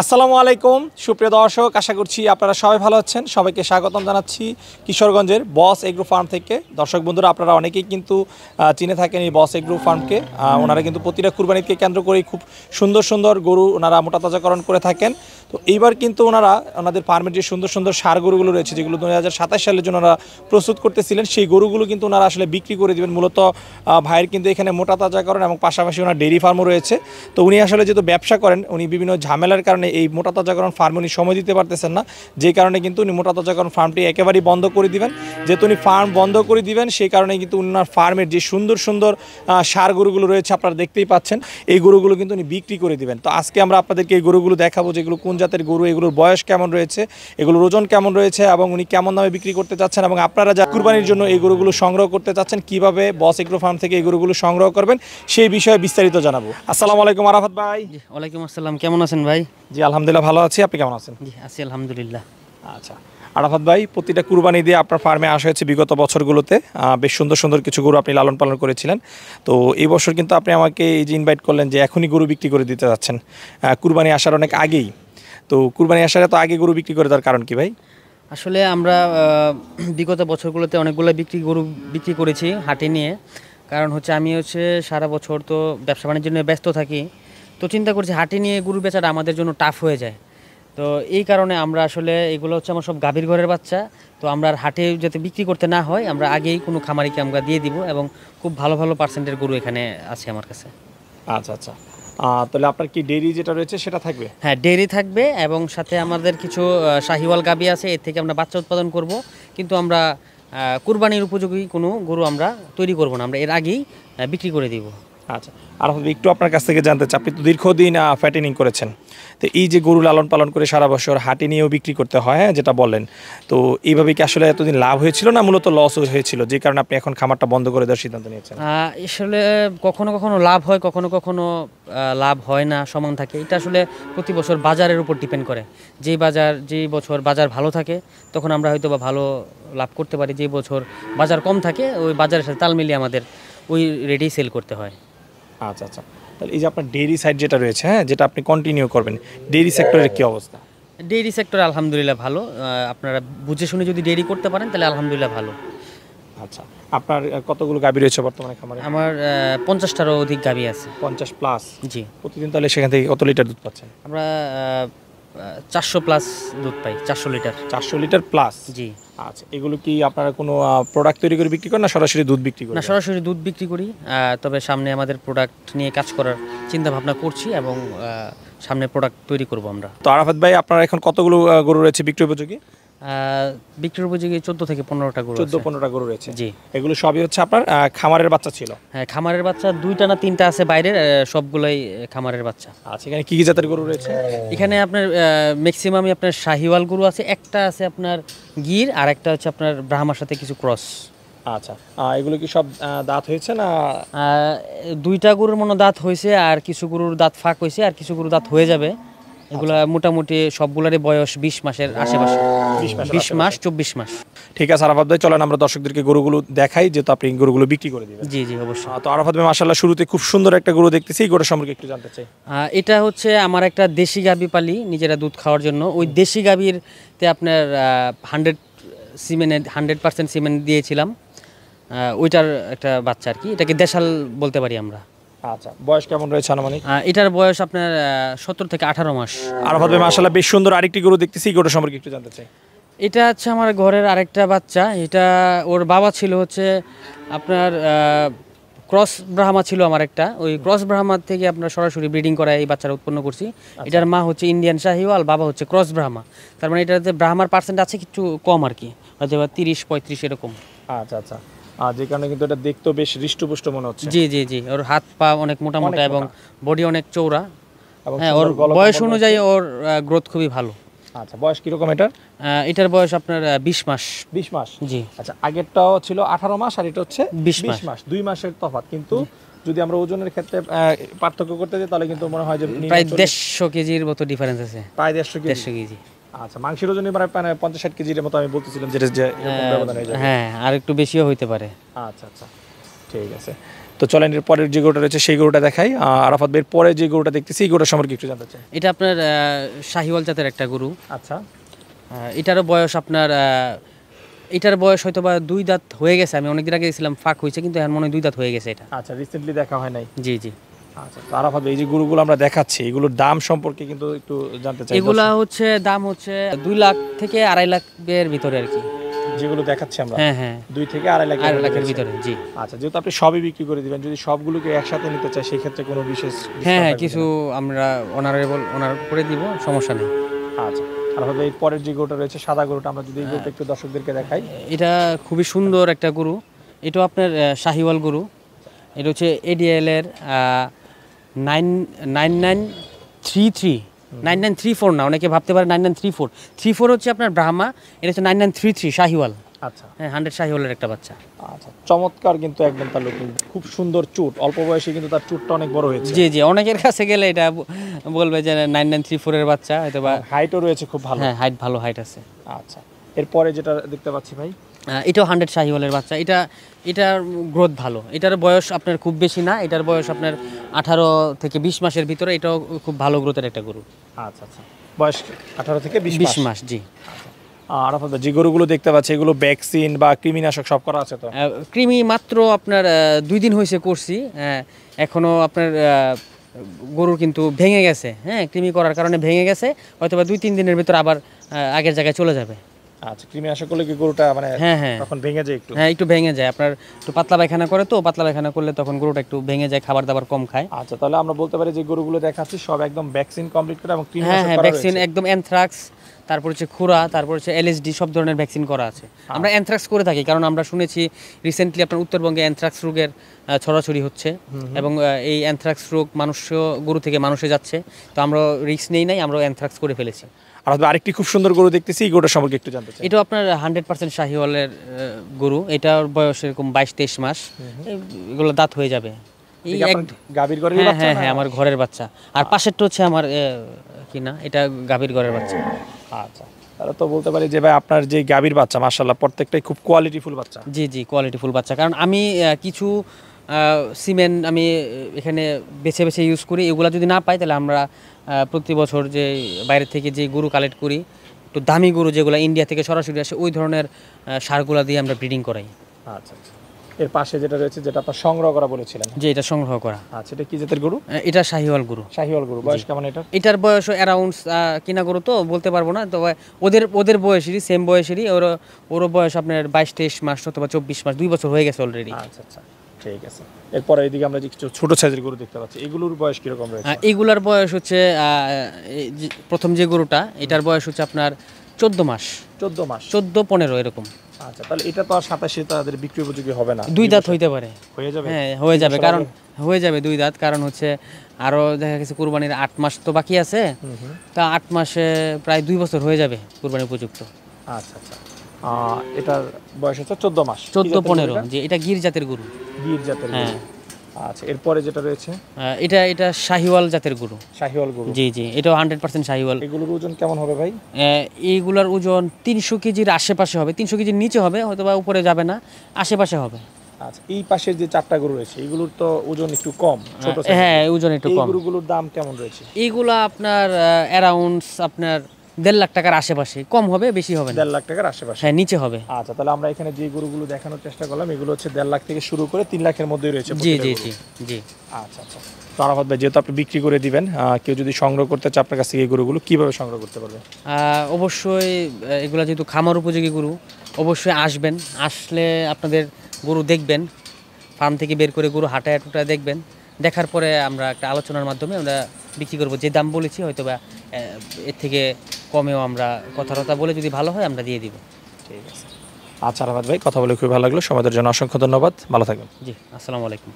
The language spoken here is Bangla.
আসসালামু আলাইকুম সুপ্রিয় দর্শক, আশা করছি আপনারা সবাই ভালো আছেন। সবাইকে স্বাগতম জানাচ্ছি কিশোরগঞ্জের বস এগ্রো ফার্ম থেকে। দর্শক বন্ধুরা, আপনারা অনেকেই কিন্তু চিনে থাকেন এই বস এগ্রো ফার্মকে। ওনারা কিন্তু প্রতিটা কুরবানিকে কেন্দ্র করে খুব সুন্দর সুন্দর গরু ওনারা মোটা তাজাকরণ করে থাকেন। তো এইবার কিন্তু ওনারা ওনাদের ফার্মের যে সুন্দর সুন্দর সার গরুগুলো রয়েছে, যেগুলো 2027 সালের জন্য ওনারা প্রস্তুত করতেছিলেন, সেই গরুগুলো কিন্তু ওনারা আসলে বিক্রি করে দেবেন। মূলত ভাইয়ের কিন্তু এখানে মোটা তাজাকরণ এবং পাশাপাশি ওনার ডেইরি ফার্মও রয়েছে। তো উনি আসলে যেহেতু ব্যবসা করেন, উনি বিভিন্ন ঝামেলার কারণে এই মোটা তাজাকরণ ফার্মে উনি সময় দিতে পারতেছেন না, যে কারণে কিন্তু উনি মোটা তাজাকরণ ফার্মটি একেবারেই বন্ধ করে দিবেন। যেহেতু উনি ফার্ম বন্ধ করে দিবেন, সেই কারণে কিন্তু উনার ফার্মের যে সুন্দর সুন্দর সার গরুগুলো রয়েছে আপনারা দেখতেই পাচ্ছেন, এই গরুগুলো কিন্তু উনি বিক্রি করে দিবেন। তো আজকে আমরা আপনাদেরকে এই গরুগুলো দেখাবো, যেগুলো কোন জাতের গরু, এগুলোর বয়স কেমন রয়েছে, এগুলোর ওজন কেমন রয়েছে এবং উনি কেমন দামে বিক্রি করতে চাচ্ছেন, এবং আপনারা যা কুরবানির জন্য এই গরুগুলো সংগ্রহ করতে চাচ্ছেন, কিভাবে বস এগ্রো ফার্ম থেকে এই গরুগুলো সংগ্রহ করবেন সেই বিষয়ে বিস্তারিত জানাবো। আসসালামু আলাইকুম আরাফাত ভাই। ওয়ালাইকুম আসসালাম, কেমন আছেন ভাই? জি আলহামদুলিল্লাহ ভালো আছি, আপনি কেমন আছেন? জি আছি আলহামদুলিল্লাহ। আচ্ছা আরাফাত ভাই, প্রতিটা কুরবানি দিয়ে আপনার ফার্মে আসা হয়েছে বিগত বছরগুলোতে, বেশ সুন্দর সুন্দর কিছু গরু আপনি লালন পালন করেছিলেন। তো এই বছর কিন্তু আপনি আমাকে এই যে ইনভাইট করলেন যে এখনই গরু বিক্রি করে দিতে যাচ্ছেন, কুরবানি আসার অনেক আগেই। তো কুরবানি আসার এত আগে গরু বিক্রি করে দেওয়ার কারণ কি ভাই? আসলে আমরা বিগত বছরগুলোতে অনেকগুলো গরু বিক্রি করেছি হাটে নিয়ে। কারণ আমি সারা বছর তো ব্যবসা বাণিজ্য নিয়ে ব্যস্ত থাকি। তো চিন্তা করছি হাটে নিয়ে গরু বেচাটা আমাদের জন্য টাফ হয়ে যায়। তো এই কারণে আমরা আসলে এগুলো আমার সব গাভীর ঘরের বাচ্চা। তো আমরা হাটে যাতে বিক্রি করতে না হয়, আমরা আগেই কোনো খামারিকে আমরা দিয়ে দিব, এবং খুব ভালো ভালো পার্সেন্টের গরু এখানে আছে আমার কাছে। আচ্ছা আচ্ছা, তাহলে আপনার কি ডেইরি যেটা রয়েছে সেটা থাকবে? হ্যাঁ, ডেইরি থাকবে, এবং সাথে আমাদের কিছু শাহিওয়াল গাভী আছে, এর থেকে আমরা বাচ্চা উৎপাদন করব। কিন্তু আমরা কুরবানির উপযোগী কোনো গরু আমরা তৈরি করব না, আমরা এর আগেই বিক্রি করে দিব। আচ্ছা, আর একটু আপনার কাছ থেকে জানতে চাই, আপনি তো দীর্ঘদিন ফ্যাটেনিং করেছেন, তো এই যে গরু লালন পালন করে সারা বছর হাটে নিয়েও বিক্রি করতে হয়, হ্যাঁ যেটা বললেন, তো এইভাবে কি আসলে এতদিন লাভ হয়েছিল না মূলত লস হয়েছিল, যে কারণে আপনি এখন খামারটা বন্ধ করে দেওয়ার সিদ্ধান্ত নিয়েছেন? আসলে কখনো কখনো লাভ হয়, কখনো কখনো লাভ হয় না, সমান থাকে। এটা আসলে প্রতি বছর বাজারের উপর ডিপেন্ড করে। যেই বছর বাজার ভালো থাকে তখন আমরা হয়তো বা ভালো লাভ করতে পারি, যেই বছর বাজার কম থাকে ওই বাজারের সাথে তাল মিলিয়ে আমাদের ওই রেটেই সেল করতে হয়। আচ্ছা আচ্ছা, তাহলে এই যে আপনার ডেইরি সাইড যেটা রয়েছে, হ্যাঁ যেটা আপনি কন্টিনিউ করবেন, ডেইরি সেক্টরের কি অবস্থা? ডেইরি সেক্টর আলহামদুলিল্লাহ ভালো। আপনারা বুঝে শুনে যদি ডেইরি করতে পারেন তাহলে আলহামদুলিল্লাহ ভালো। আচ্ছা, আপনার কতগুলো গাভী রয়েছে বর্তমানে খামারে? আমার 50টারও অধিক গাভী আছে। 50 প্লাস? জি। প্রতিদিন তাহলে সেখান থেকে কত লিটার দুধ পাচ্ছেন? আমরা 400 প্লাস দুধ পাই, 400 লিটার। 400 litre plus? জি। আচ্ছা, এগুলো কি আপনারা কোনো প্রোডাক্ট তৈরি করে বিক্রি করেন না সরাসরি দুধ বিক্রি করেন? না, সরাসরি দুধ বিক্রি করি। তবে সামনে আমাদের প্রোডাক্ট নিয়ে কাজ করার চিন্তা ভাবনা করছি, এবং সামনে প্রোডাক্ট তৈরি করব আমরা। তো আরাফাত ভাই, আপনার এখন কতগুলো গরু রয়েছে বিক্রি উপযোগী? বিক্রির উপযোগী 14 থেকে 15টা গরু। 14-15টা গরু রয়েছে? জি। এগুলো সবই আপনার খামারের বাচ্চা ছিল? হ্যাঁ, খামারের বাচ্চা 2টা না 3টা আছে বাইরের, সবগুলাই খামারের বাচ্চা। আচ্ছা, এখানে কি জাতের গরু রয়েছে? এখানে আপনার ম্যাক্সিমামই আপনার শাহিওয়াল গরু আছে, একটা আছে আপনার গির, আর একটা আপনার ব্রাহ্মার সাথে কিছু ক্রস। আচ্ছা, এগুলো কি সব দাঁত হয়েছে না? 2টা গরুর মনে দাঁত হয়েছে, আর কিছু গরুর দাঁত ফাঁক হয়েছে, আর কিছু গরুর দাঁত হয়ে যাবে। এগুলা মোটামুটি সবগুলারই বয়স 20 মাসের আশেপাশে। 20 মাস 24 মাস। ঠিক আছে আরাফাত ভাই, চলেন আমরা দর্শকদেরকে গরুগুলো দেখাই, যেহেতু আপনি গরুগুলো বিক্রি করে দিবেন। জি জি অবশ্যই। তো আরাফাত ভাই, মাশাআল্লাহ শুরুতে খুব সুন্দর একটা গরু দেখতেছি, এই গরুর সম্পর্কে একটু জানতে চাই। এটা আমার একটা দেশি গাভী পালি নিজেরা দুধ খাওয়ার জন্য। ওই দেশি গাভীরতে আপনার 100% সিমেন্ট দিয়েছিলাম। ওইটার একটা বাচ্চা আর কি, এটাকে দেশাল বলতে পারি আমরা। আচ্ছা, বয়স কেমন রয়েছে আনুমানিক? এটার বয়স আপনার 17 থেকে 18 মাস। আরাফাত ভাই, মাশাআল্লাহ বেশ সুন্দর আরেকটি গরু দেখতেছি, এই গরুর সম্পর্কে একটু জানতে চাই। এটা আমার ঘরের আরেকটা বাচ্চা। এটা ওর বাবা ছিল আপনার ক্রস ব্রাহ্মা ছিল আমার একটা। ওই ক্রস ব্রাহ্মার থেকে আপনার সরাসরি ব্রিডিং করা এই বাচ্চারা উৎপন্ন করছি। এটার মা ইন্ডিয়ান শাহিওয়াল, বাবা ক্রস ব্রাহ্মা। তার মানে এটাতে ব্রাহ্মার পার্সেন্ট আছে কিছু কম আর কি, হয়তো 30-35 এরকম। আচ্ছা আচ্ছা, যে কারণে কিন্তু এটা দেখতেও বেশ হৃষ্টপুষ্ট মনে হচ্ছে। জি জি জি, ওর হাত পা অনেক মোটা মোটা এবং বডি অনেক চৌড়া। হ্যাঁ, ওর বয়স অনুযায়ী ওর গ্রোথ খুবই ভালো। আচ্ছা, বয়স কিরকম এটার বয়স আপনার 20 মাস। 20 মাস? জি। আচ্ছা, আগেরটাও ছিল 18 মাস আর এটা 20 মাস, 2 মাসের তফাৎ। কিন্তু যদি আমরা ওজনের ক্ষেত্রে পার্থক্য করতে যাই তাহলে কিন্তু মনে হয় যে প্রায় 150 কেজির মতো ডিফারেন্স আছে। প্রায় 150 কেজি। আচ্ছা, মাংসের ওজনই মানে 50-60 কেজির মতো আমি বলতেছিলাম, যেটা যে এরকম ব্যবধান হয়ে যাবে। হ্যাঁ, আর একটু বেশিও হইতে পারে। আচ্ছা আচ্ছা, ঠিক আছে। তো চলেন এর পরের যে গরুটা রয়েছে সেই গরুটা দেখাই। আরাফাত ভাইয়ের পরে যে গরুটা দেখতেছি এই গরুটা সম্পর্কে একটু জানতে চাই। এটা আপনার শাহিওয়াল জাতের একটা গরু। আচ্ছা, এটারও বয়স আপনার এটার বয়স হয়তো বা 2 দাঁত হয়ে গেছে। আমি অনেকদিন আগে গেছিলাম, ফাঁক হয়েছে, কিন্তু এখন মনে হয় 2 দাঁত হয়ে গেছে এটা। আচ্ছা, রিসেন্টলি দেখা হয় নাই। জি জি। আচ্ছা, তো আরাফাত ভাই এই যে গরুগুলো আমরা দেখাচ্ছি এগুলোর দাম সম্পর্কে কিন্তু একটু জানতে চাই। এগুলা হচ্ছে দাম হচ্ছে 2 লাখ থেকে 2.5 লাখের ভিতরে আর কি। যেগুলো দেখাচ্ছি আমরা হ্যাঁ হ্যাঁ, 2 থেকে 2.5 লাখ 2.5 লাখের ভিতরে। জি। আচ্ছা, যেহেতু আপনি সবই বিক্রি করে দিবেন, যদি সবগুলোকে একসাথে নিতে চাই সেই ক্ষেত্রে কোনো বিশেষ হ্যাঁ হ্যাঁ, কিছু আমরা অনার করে দিব, সমস্যা নেই। আচ্ছা, আর হবে এই পরের যে গরুটা রয়েছে সাদা গরুটা, আমরা যদি এই গরুটা একটু দর্শকদেরকে দেখাই। এটা খুবই সুন্দর একটা গরু। এটাও আপনার শাহিওয়াল গরু। এটা হচ্ছে এডিএল এর 9933 9934 না, অনেকে ভাবতে পারে 9934। 34 হচ্ছে আপনার ব্রাহ্মা, এটা হচ্ছে 9933 শাহিওয়াল। আচ্ছা, হ্যাঁ, 100 শাহিওয়ালের একটা বাচ্চা। আচ্ছা, চমৎকার কিন্তু একদম তার লুকিং, খুব সুন্দর চুট, অল্প বয়সে কিন্তু তার চুটটা অনেক বড় হয়েছে। জি জি, অনেকের কাছে গেলে এটা বলবে যে 9934 এর বাচ্চা হয়তো বা। হাইটও রয়েছে খুব ভালো। হ্যাঁ, হাইট ভালো হাইট আছে। আচ্ছা, এরপরে যেটা দেখতে পাচ্ছি ভাই, এটাও 100 শাহিওয়ালের বাচ্চা। এটার গ্রোথ ভালো। এটার বয়স আপনার খুব বেশি না, এটার বয়স আপনার 18 থেকে 20 মাসের ভিতরে। এটাও খুব ভালো গ্রোথের একটা গরু। আচ্ছা আচ্ছা, বয়স 18 থেকে 20 মাস। জি। আর আপনাদের যে গরুগুলো দেখতে পাচ্ছি এগুলো ভ্যাকসিন বা কৃমিনাশক সব করা আছে তো? কৃমি মাত্র আপনার 2 দিন হয়েছে করছি। এখনো আপনার গরুর কিন্তু ভেঙে গেছে। হ্যাঁ, কৃমি করার কারণে ভেঙে গেছে, হয়তো বা 2-3 দিনের ভিতর আবার আগের জায়গায় চলে যাবে। আচ্ছা, কৃমিনাশক করলে কি গরুটা মানে হ্যাঁ হ্যাঁ, তখন ভেঙে যায় একটু? হ্যাঁ, একটু ভেঙে যায়। আপনার একটু পাতলা পায়খানা করে, তো পাতলা পায়খানা করলে তখন গরুটা একটু ভেঙে যায়, খাবার দাবার কম খায়। আচ্ছা, তাহলে আমরা বলতে পারি যে গরুগুলো দেখাচ্ছি সব একদম ভ্যাকসিন কমপ্লিট করে এবং হ্যাঁ কৃমিনাশক হ্যাঁ, করা ভ্যাকসিন রয়েছে। একদম অ্যানথ্রাক্স, তারপর হচ্ছে খুরা, তারপর হচ্ছে এলএসডি, সব ধরনের ভ্যাকসিন করা আছে। আমরা অ্যানথ্রাক্স করে থাকি, কারণ আমরা শুনেছি রিসেন্টলি আপনার উত্তরবঙ্গে অ্যানথ্রাক্স রোগের ছড়াছড়ি হচ্ছে, এবং এই অ্যানথ্রাক্স রোগ গরু থেকে মানুষে যাচ্ছে। তো আমরা রিস্ক নেই নাই, আমরা অ্যানথ্রাক্স করে ফেলেছি। আর আরেকটি খুব সুন্দর গরু দেখতেছি, এই গরুটা সম্পর্কে একটু জানতে চাই। এটা আপনার 100% শাহিওয়ালের গরু। এটার বয়স এরকম 22-23 মাস। এগুলো দাঁত হয়ে যাবে। এই গাভীর ঘরের হ্যাঁ বাচ্চা? হ্যাঁ হ্যাঁ, আমার ঘরের বাচ্চা। আর পাশেরটা হচ্ছে আমার কি না, এটা গাভীর ঘরের বাচ্চা। আচ্ছা, তাহলে তো বলতে পারি যে ভাই আপনার যে গাভীর বাচ্চা মাশাআল্লাহ প্রত্যেকটাই খুব কোয়ালিটিফুল বাচ্চা। জি জি, কোয়ালিটিফুল বাচ্চা। কারণ আমি কিছু সিমেন্ট আমি এখানে বেছে বেছে ইউজ করি। এগুলো যদি না পাই তাহলে আমরা প্রতি বছর যে বাইরে থেকে যে গরু কালেক্ট করি, একটু দামি গরু যেগুলো ইন্ডিয়া থেকে সরাসরি আসে, ওই ধরনের সারগুলা দিয়ে আমরা ব্রিডিং করাই। আচ্ছা আচ্ছা, এর পাশে যেটা রয়েছে যেটা আপনার সংগ্রহ করা বলেছিলেন। যে এটা সংগ্রহ করা। আচ্ছা, এটা কি জাতের গরু? এটা শাহিওয়াল গরু। শাহিওয়াল গরু, বয়স কেমন এটা? এটার বয়স অ্যারাউন্ড, কিনা গরু তো বলতে পারবো না, তবে ওদের বয়সেরই, সেম বয়সেরই। ওরও বয়স আপনার 22-23 মাস অথবা 24 মাস, 2 বছর হয়ে গেছে অলরেডি। আচ্ছা আচ্ছা, ঠিক আছে। এরপরে এদিকে আমরা যে কিছু ছোট সাইজের গরু দেখতে পাচ্ছি, এগুলোর বয়স কিরকম রয়েছে? এইগুলার বয়স হচ্ছে প্রথম যে গরুটা, এটার বয়স হচ্ছে আপনার 14 মাস। 14 মাস? 14-15 এরকম। আচ্ছা, তাহলে এটা তো আর 27-এ তাদের বিক্রি উপযোগী হবে না? 2 দাঁত হইতে পারে। হয়ে যাবে? হ্যাঁ, হয়ে যাবে, কারণ হয়ে যাবে 2 দাঁত। কারণ হচ্ছে আরো দেখা গেছে কুরবানির 8 মাস তো বাকি আছে। তা 8 মাসে প্রায় 2 বছর হয়ে যাবে কুরবানি উপযুক্ত। আচ্ছা আচ্ছা, এটার বয়স হচ্ছে 14 মাস? 14-15। যে এটা গির জাতের গরু। গির জাতের গরু। হ্যাঁ। আচ্ছা, এরপরে যেটা রয়েছে এটা শাহিওয়াল জাতের গরু। শাহিওয়াল গরু। জি জি, এটাও 100% শাহিওয়াল। এগুলোর ওজন কেমন হবে ভাই? এইগুলার ওজন 300 কেজির আশেপাশে হবে। 300 কেজির নিচে হবে, হয়তো বা উপরে যাবে না, আশেপাশে হবে। আচ্ছা, এই পাশের যে 4টা গরু রয়েছে এগুলোর তো ওজন একটু কম, ছোট সাইজ। হ্যাঁ, ওজন একটু এই কম। গরুগুলোর দাম কেমন রয়েছে? এইগুলা আপনার অ্যারাউন্ড আপনার 1.5 লাখ টাকার আশেপাশে, কম হবে, বেশি হবে না। 1.5 লাখ টাকার আশেপাশে? হ্যাঁ, নিচে হবে। আচ্ছা, তাহলে আমরা এখানে যে গরুগুলো দেখানোর চেষ্টা করলাম এগুলো হচ্ছে 1.5 লাখ থেকে শুরু করে 3 লাখের মধ্যেই রয়েছে জি প্রতিটা জি গরু। জি জি। আচ্ছা আচ্ছা, তো আরাফাত ভাই যেহেতু আপনি বিক্রি করে দিবেন, কেউ যদি সংগ্রহ করতে চায় আপনার কাছ থেকে এই গরুগুলো কিভাবে সংগ্রহ করতে পারবে? অবশ্যই এগুলা যেহেতু খামার উপযোগী গরু, অবশ্যই আসবেন। আসলে আপনাদের গরু দেখবেন, ফার্ম থেকে বের করে গরু হাঁটায় টুটা দেখবেন। দেখার পরে আমরা একটা আলোচনার মাধ্যমে আমরা বিক্রি করবো। যে দাম বলেছি হয়তো বা এর থেকে কমেও আমরা কথা বলে, যদি ভালো হয় আমরা দিয়ে দিব। ঠিক আছে। আচ্ছা আরাফাত ভাই, কথা বলে খুবই ভালো লাগলো। সমাজের জন্য অসংখ্য ধন্যবাদ, ভালো থাকবেন। জি, আসসালামু আলাইকুম।